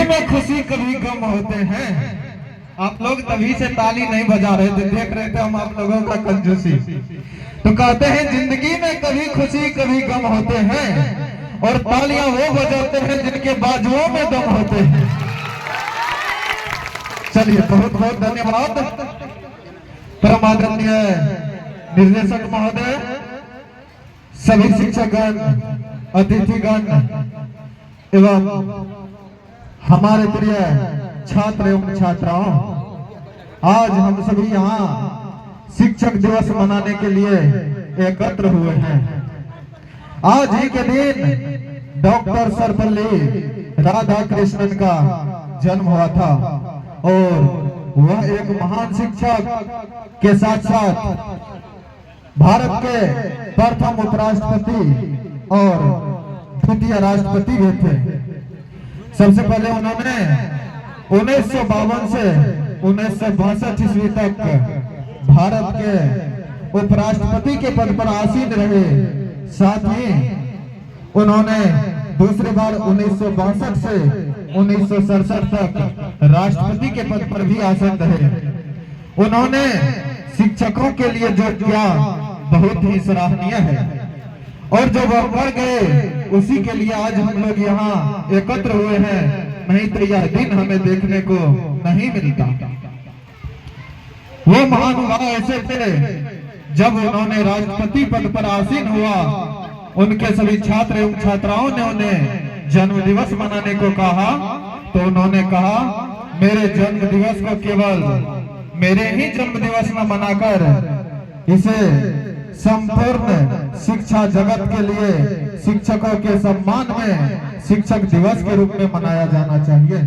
में खुशी कभी गम होते हैं। आप लोग तभी से ताली नहीं बजा रहे थे, देख रहे थे हम आप लोगों का कंजूसी। तो कहते हैं जिंदगी में कभी खुशी कभी गम होते हैं, और तालियां वो बजाते हैं जिनके बाजुओं में दम होते हैं। चलिए, बहुत बहुत धन्यवाद। परम आदरणीय निर्देशक महोदय, सभी शिक्षकगण, अतिथिगण एवं हमारे प्रिय छात्र एवं छात्राओं, आज हम सभी यहाँ शिक्षक दिवस मनाने के लिए एकत्र हुए हैं। आज ही के दिन डॉक्टर सर्वपल्ली राधाकृष्णन का जन्म हुआ था, और वह एक महान शिक्षक के साथ साथ भारत के प्रथम उपराष्ट्रपति और द्वितीय राष्ट्रपति भी थे। सबसे पहले उन्होंने 1952 से 1962 ईस्वी तक भारत के उपराष्ट्रपति के पद पर आसीन रहे। साथ ही उन्होंने दूसरी बार 1962 से 1967 तक राष्ट्रपति के पद पर भी आसीन रहे। उन्होंने शिक्षकों के लिए जो किया बहुत ही सराहनीय है, और जो वह कर गए उसी के लिए आज हम लोग यहाँ एकत्र हुए हैं, नहीं तो यह दिन हमें देखने को नहीं मिलता। वो महानुभाव ऐसे थे, जब उन्होंने राष्ट्रपति पद पर आसीन हुआ, उनके सभी छात्र एवं छात्राओं ने उन्हें जन्म दिवस मनाने को कहा, तो उन्होंने कहा मेरे जन्म दिवस को केवल मेरे ही जन्म दिवस में मनाकर इसे संपूर्ण शिक्षा जगत के लिए शिक्षकों के सम्मान में शिक्षक दिवस के रूप में मनाया जाना चाहिए।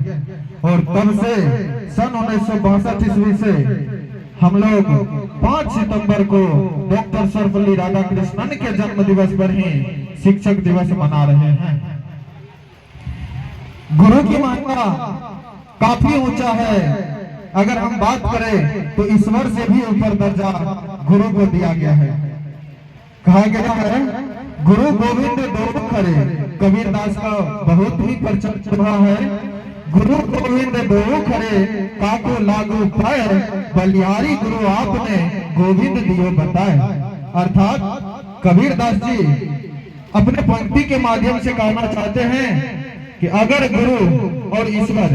और तब से सन 1962 ईस्वी से हम लोग 5 सितंबर को डॉक्टर सर्वपल्ली राधाकृष्णन के जन्म दिवस पर ही शिक्षक दिवस मना रहे हैं। गुरु की महिमा काफी ऊंचा है। अगर हम बात करें तो ईश्वर से भी ऊपर दर्जा गुरु को दिया गया है। कहा गया है गुरु गोविंद दो खरे। कबीरदास का बहुत ही प्रचलित है, गुरु गोविंद दो खरे काको लागू पाए, बलिहारी गुरु आपने गोविंद दियो बताए। अर्थात कबीरदास जी अपने पंक्ति के माध्यम से कहना चाहते हैं कि अगर गुरु और ईश्वर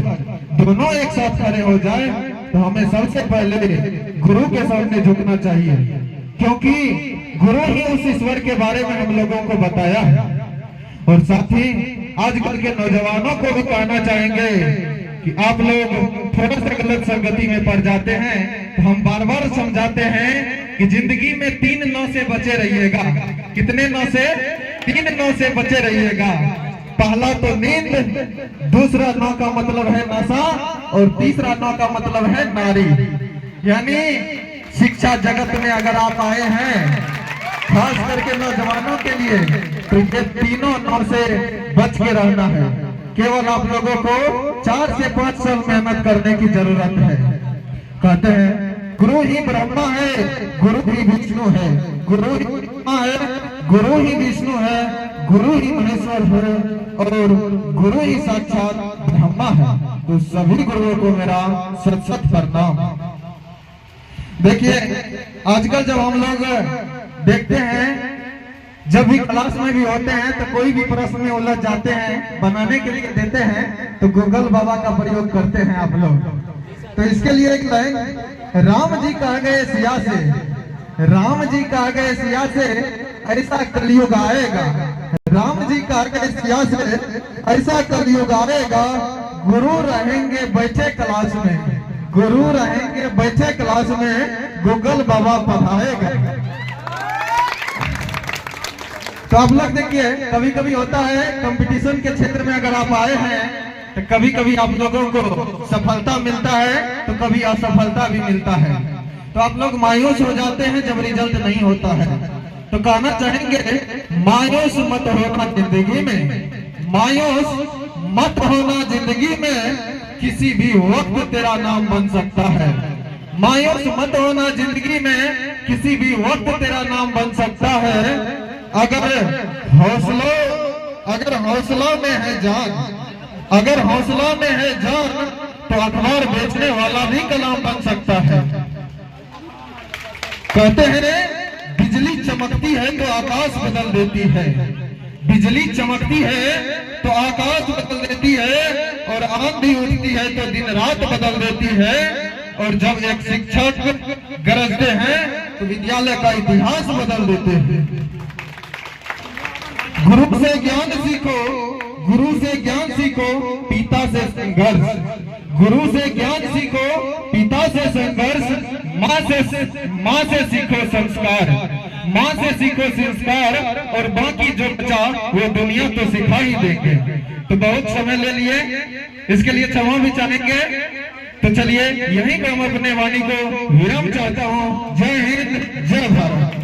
दोनों एक साथ खड़े हो जाए तो हमें सबसे पहले गुरु के सामने झुकना चाहिए, क्योंकि गुरु ही उस ईश्वर के बारे में हम लोगों को बताया है। और साथ ही आजकल के नौजवानों को भी कहना चाहेंगे कि आप लोग थोड़ा सा गलत संगति में पड़ जाते हैं, तो हम बार बार समझाते हैं कि जिंदगी में 3 नौ से बचे रहिएगा। कितने नौ से? 3 नौ से बचे रहिएगा। पहला तो नींद, दूसरा नौ का मतलब है नशा, और तीसरा नौ का मतलब है नारी। यानी शिक्षा जगत में अगर आप आए हैं, खास करके नौजवानों के लिए, तो ये तीनों नौ से बच के रहना है। केवल आप लोगों को 4 से 5 साल मेहनत करने की जरूरत है। कहते हैं गुरु ही ब्रह्मा है, गुरु ही विष्णु है, गुरु ही ब्रह्मा है, गुरु ही विष्णु है, गुरु ही महेश्वर है, और गुरु ही साक्षात ब्रह्मा है। तो सभी गुरुओं को मेरा सत सत प्रणाम। देखिए, आजकल जब हम लोग देखते हैं, जब भी क्लास में भी होते हैं तो कोई भी प्रश्न में उलझ जाते हैं, बनाने के लिए देते हैं तो गूगल बाबा का प्रयोग करते हैं आप लोग। तो इसके लिए एक लाइन, राम जी कह गए सिया से, राम जी कह गए सिया से ऐसा कलयुग आएगा, राम जी कह गए सिया से ऐसा कलयुग आएगा, गुरु रहेंगे बैठे क्लास में, गुरु रहेंगे बैठे क्लास में, गूगल बाबा पढ़ाएगा। तो आप लोग देखिए, कभी कभी होता है कंपटीशन के क्षेत्र में अगर आप आए हैं तो कभी कभी आप लोगों को सफलता मिलता है तो कभी असफलता भी मिलता है। तो आप लोग मायूस हो जाते हैं जब रिजल्ट नहीं होता है। तो कहना चाहेंगे मायूस मत होना जिंदगी में, मायूस मत होना जिंदगी में, किसी भी वक्त तेरा नाम बन सकता है। मायूस मत होना जिंदगी में, किसी भी वक्त तेरा नाम बन सकता है। अगर हौसलों में है जान, अगर हौसला में है जान तो अखबार बेचने वाला भी कलाम बन सकता है। कहते हैं बिजली चमकती है तो आकाश बदल देती है, बिजली चमकती है तो आकाश बदल देती है, और आंधी उठती है तो दिन रात बदल देती है। और जब एक शिक्षक गरजते हैं तो विद्यालय का इतिहास बदल देते हैं। गुरु से ज्ञान सीखो, गुरु से ज्ञान सीखो, पिता से संघर्ष। गुरु से ज्ञान सीखो, पिता से संघर्ष, माँ से सीखो संस्कार, माँ से सीखो संस्कार, और बाकी जो बचा वो दुनिया तो सिखा ही देंगे। तो बहुत समय ले लिए, इसके लिए क्षमा भी चाहेंगे। तो चलिए यहीं पर हम अपने वाणी को विराम चाहता हूँ। जय हिंद, जय भारत।